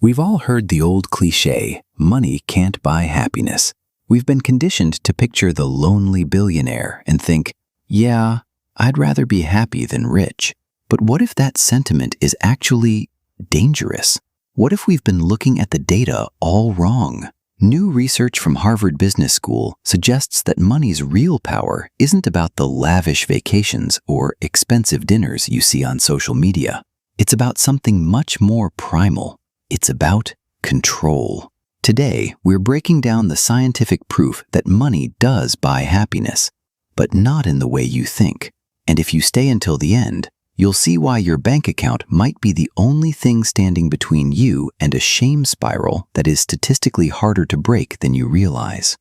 We've all heard the old cliche, money can't buy happiness. We've been conditioned to picture the lonely billionaire and think, yeah, I'd rather be happy than rich. But what if that sentiment is actually dangerous? What if we've been looking at the data all wrong? New research from Harvard Business School suggests that money's real power isn't about the lavish vacations or expensive dinners you see on social media. It's about something much more primal. It's about control. Today, we're breaking down the scientific proof that money does buy happiness, but not in the way you think. And if you stay until the end, you'll see why your bank account might be the only thing standing between you and a shame spiral that is statistically harder to break than you realize.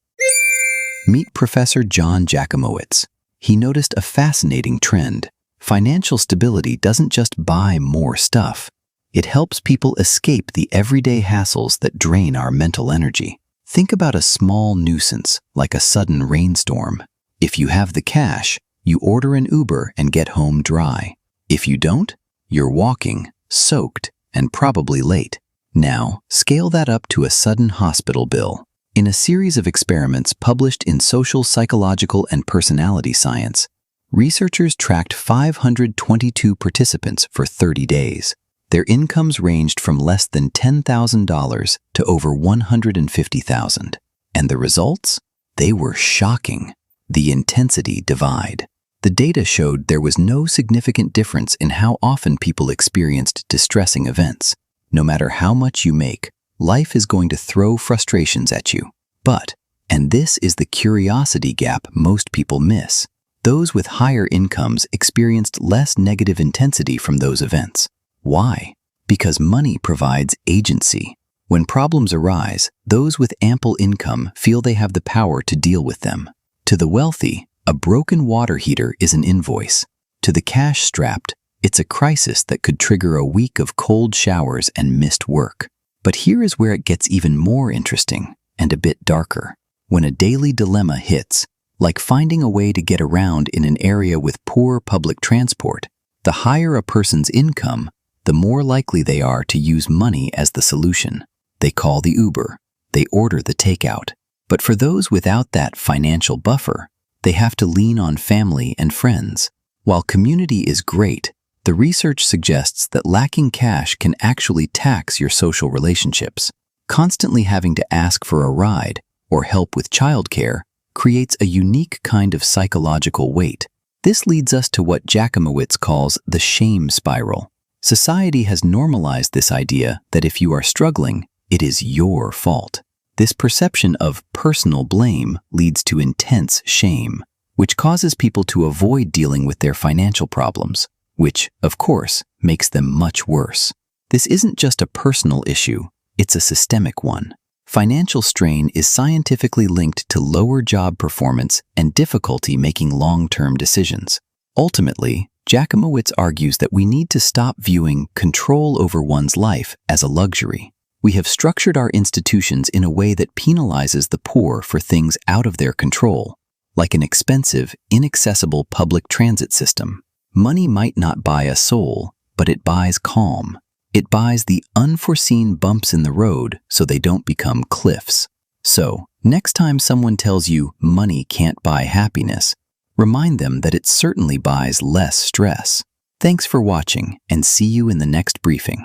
Meet Professor John Jacomowitz. He noticed a fascinating trend. Financial stability doesn't just buy more stuff. It helps people escape the everyday hassles that drain our mental energy. Think about a small nuisance, like a sudden rainstorm. If you have the cash, you order an Uber and get home dry. If you don't, you're walking, soaked, and probably late. Now, scale that up to a sudden hospital bill. In a series of experiments published in Social, Psychological, and Personality Science, researchers tracked 522 participants for 30 days. Their incomes ranged from less than $10,000 to over $150,000. And the results? They were shocking. The intensity divide. The data showed there was no significant difference in how often people experienced distressing events. No matter how much you make, life is going to throw frustrations at you. But, and this is the curiosity gap most people miss, those with higher incomes experienced less negative intensity from those events. Why? Because money provides agency. When problems arise, those with ample income feel they have the power to deal with them. To the wealthy, a broken water heater is an invoice. To the cash-strapped, it's a crisis that could trigger a week of cold showers and missed work. But here is where it gets even more interesting and a bit darker. When a daily dilemma hits, like finding a way to get around in an area with poor public transport, the higher a person's income, the more likely they are to use money as the solution. They call the Uber. They order the takeout. But for those without that financial buffer, they have to lean on family and friends. While community is great, the research suggests that lacking cash can actually tax your social relationships. Constantly having to ask for a ride or help with childcare creates a unique kind of psychological weight. This leads us to what Jacomowitz calls the shame spiral. Society has normalized this idea that if you are struggling, it is your fault. This perception of personal blame leads to intense shame, which causes people to avoid dealing with their financial problems, which, of course, makes them much worse. This isn't just a personal issue, it's a systemic one. Financial strain is scientifically linked to lower job performance and difficulty making long-term decisions. Ultimately, Jacomowitz argues that we need to stop viewing control over one's life as a luxury. We have structured our institutions in a way that penalizes the poor for things out of their control, like an expensive, inaccessible public transit system. Money might not buy a soul, but it buys calm. It buys the unforeseen bumps in the road so they don't become cliffs. So, next time someone tells you money can't buy happiness, remind them that it certainly buys less stress. Thanks for watching, and see you in the next briefing.